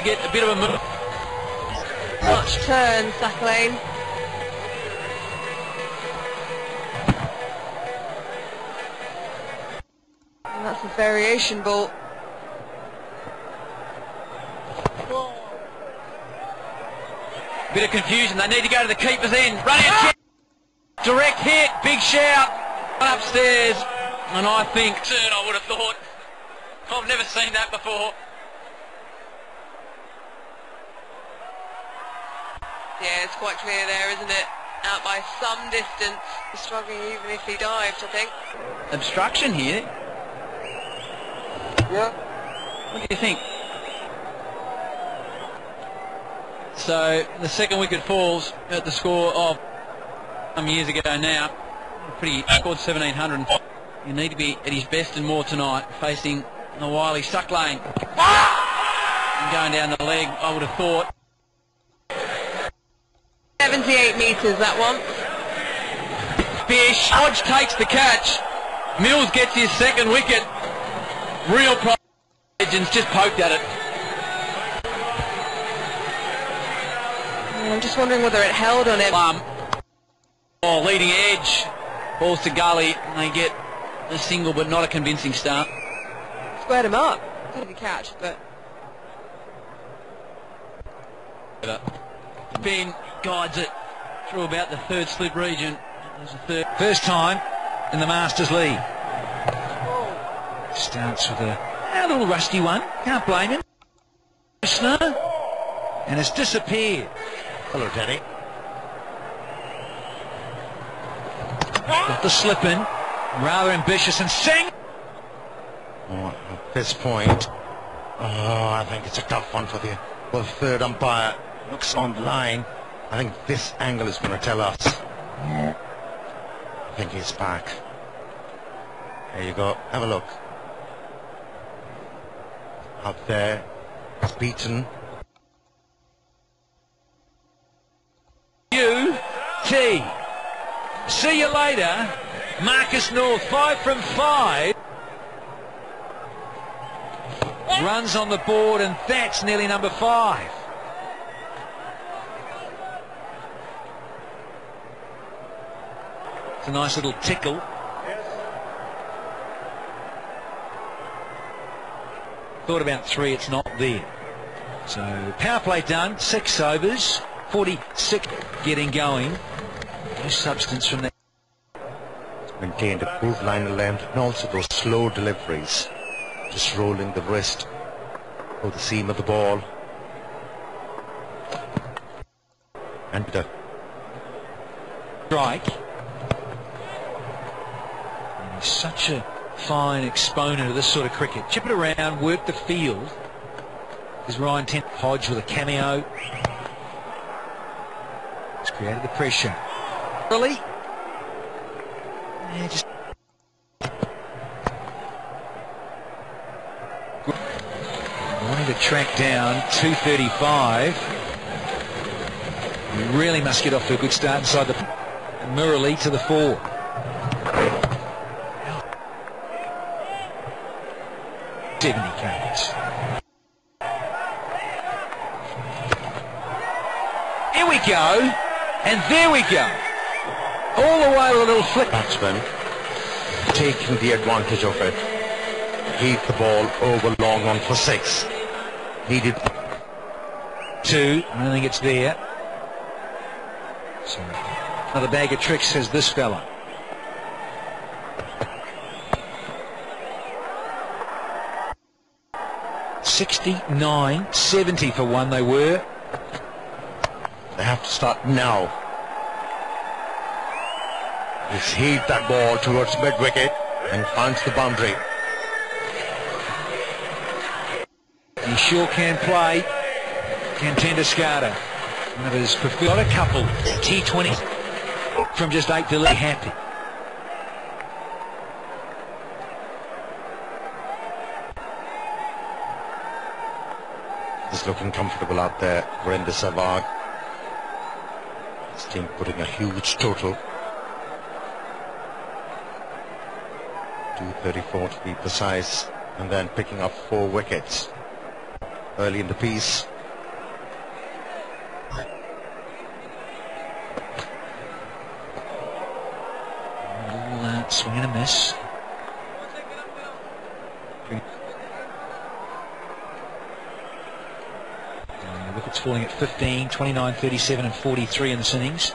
get a bit of a move. Much turn, Sack Lane. And that's a variation ball. Bit of confusion. They need to go to the keeper's end. Run out, direct hit, big shout, upstairs, and I think I would have thought. I've never seen that before. Yeah, it's quite clear there, isn't it? Out by some distance. He's struggling even if he dived, I think. Obstruction here. Yeah. What do you think? So the second wicket falls at the score of some years ago now. Pretty scored 1700. You need to be at his best and more tonight, facing the wily Sack Lane. And going down the leg, I would have thought. 78 metres, that one. Fish. Hodge takes the catch. Mills gets his second wicket. Real problem. Legends just poked at it. I'm just wondering whether it held on him. Oh, leading edge. Balls to Gully. And they get a single, but not a convincing start. Squared him up. Didn't catch, but... Ben guides it through about the third slip region. There's a third. First time in the Masters League. Starts with a little rusty one. Can't blame him. Snow. And it's disappeared. Hello, Danny. Got the slip in. Rather ambitious and sang. Oh, at this point, I think it's a tough one for the third umpire. Looks on the line. I think this angle is going to tell us. I think he's back. There you go. Have a look. Up there. It's beaten. U-T. See you later. Marcus North, 5 from 5. Runs on the board, and that's nearly number 5. It's a nice little tickle. Thought about 3, it's not there. So power play done, 6 overs, 46 getting going. No substance from that. Maintained a good line of length, and also those slow deliveries. Just rolling the wrist over the seam of the ball. And the strike. And he's such a fine exponent of this sort of cricket. Chip it around, work the field. Is Ryan Tent Hodge with a cameo. He's created the pressure. Really? Yeah, just wanting to track down 235. You really must get off to a good start inside the Murali to the 4. He comes. Here we go, and there we go. All the way with a little flick. Batsman taking the advantage of it. Heat the ball over long on for 6. Needed 2. I don't think it's there. So another bag of tricks, says this fella. $69.70 for one they were. They have to start now. He's hit that ball towards mid-wicket and finds the boundary. He sure can play. Contender Skada. One of his preferred. Got a couple. T20 from just 8 to lead. Happy. He's looking comfortable out there. Virender Sehwag. His team putting a huge total. 234 to be precise. And then picking up 4 wickets. Early in the piece, Swing and a miss. Wickets falling at 15, 29, 37 and 43 in this innings.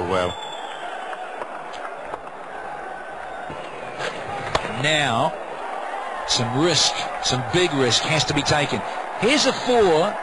Well, now some risk, some big risk has to be taken. Here's a 4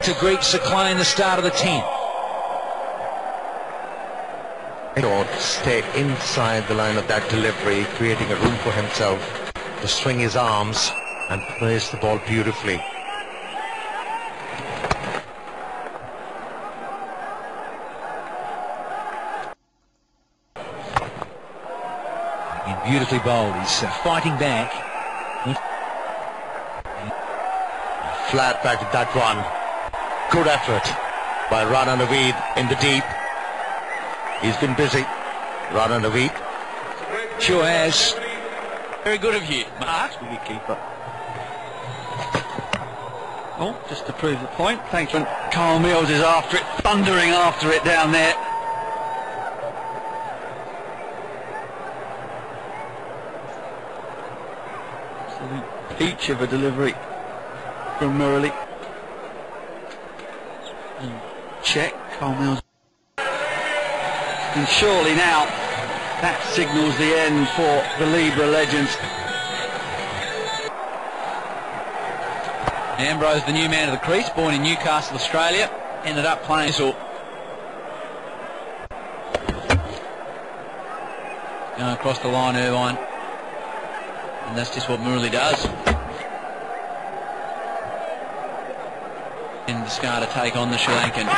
to greet Saklai in the start of the 10th. Short, stay inside the line of that delivery, creating a room for himself to swing his arms and place the ball beautifully. Again, beautifully bowled. He's fighting back. Flat back at that one. Good effort by Rana Naveed in the deep. He's been busy. Rana Naveed. Sure has. Very good of you, Mark. Wicketkeeper. Oh, just to prove the point, thanks when Carl Mills is after it, thundering after it down there. Absolute peach of a delivery from Murali. Check, Carl Mills. And surely now that signals the end for the Libra legends. Ambrose, the new man of the crease, born in Newcastle, Australia, ended up playing going across the line, Irvine, and that's just what Murali does. And Discard to take on the Sri Lankan.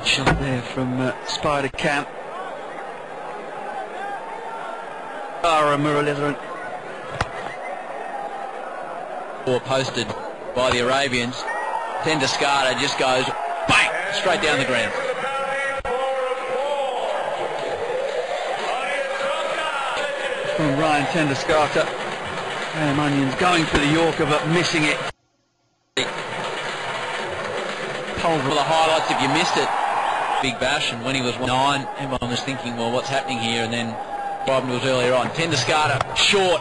Shot there from Spider Camp. Muralitharan. Or posted by the Arabians. Tenduscarter just goes bang straight down the ground. From Ryan Tenduscarter. Graham Onions going for the Yorker but missing it. Pulver the highlights if you missed it. Big bash, and when he was 9, everyone was thinking, well, what's happening here? And then Bob was earlier on. Tenduscarter short,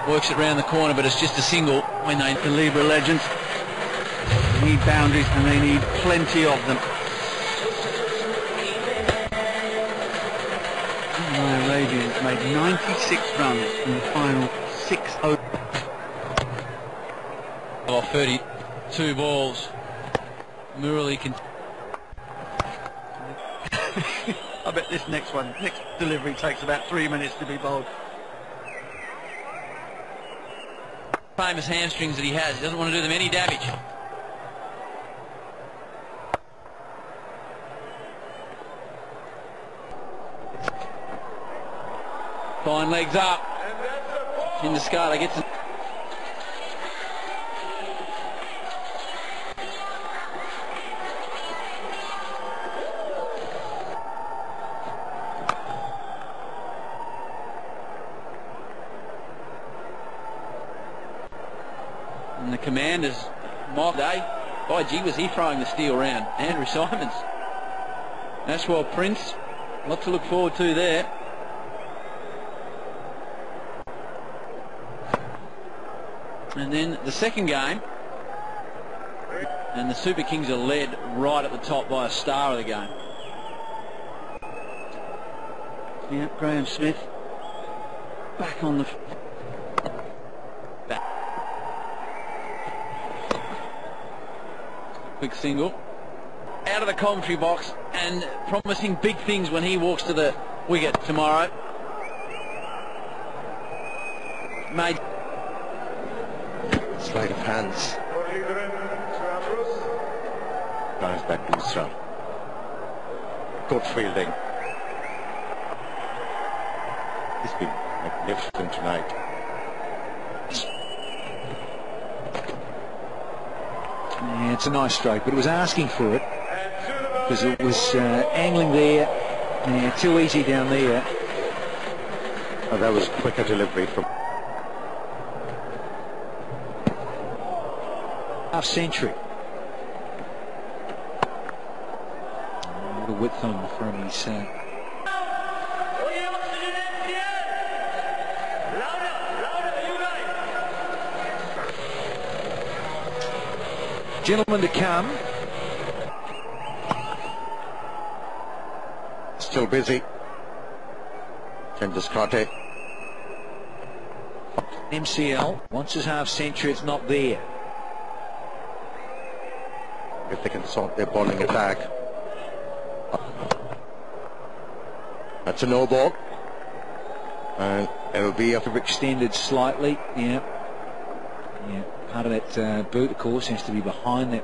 works it round the corner, but it's just a single. When they the Libra legends, they need boundaries and they need plenty of them. The Arabians made 96 runs in the final 6 overs. 32 balls. Murali can. I bet this next delivery takes about 3 minutes to be bowled. Famous hamstrings that he has. He doesn't want to do them any damage. Fine legs up. In the Scarter gets it. And the Commanders, mock day. By gee, was he throwing the steel round? Andrew Simons. Ashwell Prince. A lot to look forward to there. And then the second game. And the Super Kings are led right at the top by a star of the game. Yeah, Graham Smith. Back on the... Quick single out of the commentary box and promising big things when he walks to the wicket tomorrow. Made Sleight of hands. Nice that Dusra. Good fielding. He's been magnificent tonight. Yeah, it's a nice stroke, but it was asking for it because it was angling there. Yeah, too easy down there. Oh, that was quicker delivery from half century. A lot of width on from his gentlemen to come. Still busy. Descartes. MCL wants his half century. It's not there. If they can sort their bowling attack. That's a no ball. And it'll be a extended slightly. Yeah. Part of that boot, of course, has to be behind that.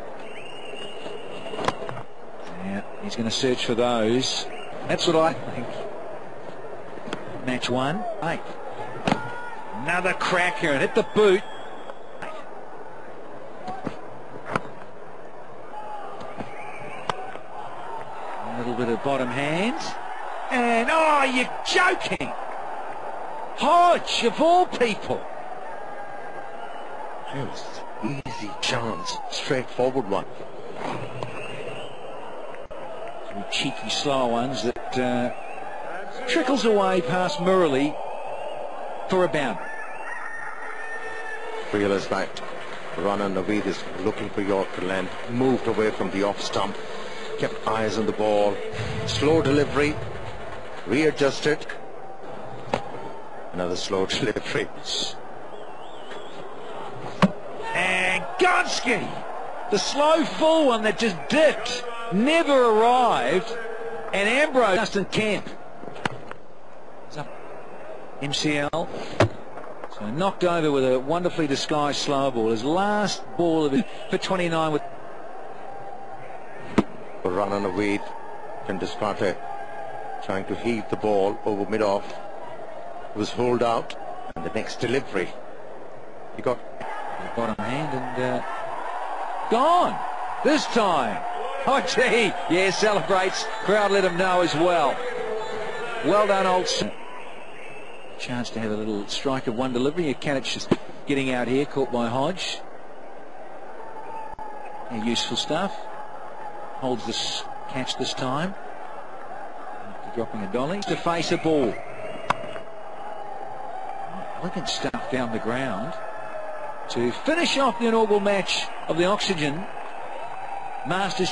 Yeah, he's going to search for those. That's what I think. Match 1. 8. Another cracker and hit the boot. A little bit of bottom hands. And, oh, you're joking. Hodge, of all people. Yes, easy chance, straightforward one. Some cheeky, slow ones that trickles away past Murali for a boundary. Realised that run on the weed is looking for Yorker length, moved away from the off stump, kept eyes on the ball, slow delivery, readjusted, another slow delivery. And Gonski, the slow full one that just dipped, never arrived, and Ambrose, Justin Kemp. MCL, so knocked over with a wonderfully disguised slow ball. His last ball of it for 29 with A run on a weed, and Descartes trying to heave the ball over mid-off. It was holed out, and the next delivery, he got the bottom hand and gone this time. Oh gee, yeah, celebrates. Crowd let him know as well. Well done, Olsen. Chance to have a little strike of one delivery. Kanich just getting out here, caught by Hodge. Yeah, useful stuff. Holds this catch this time. After dropping a dolly to face a ball. Elegant stuff down the ground to finish off the inaugural match of the Oxygen Masters.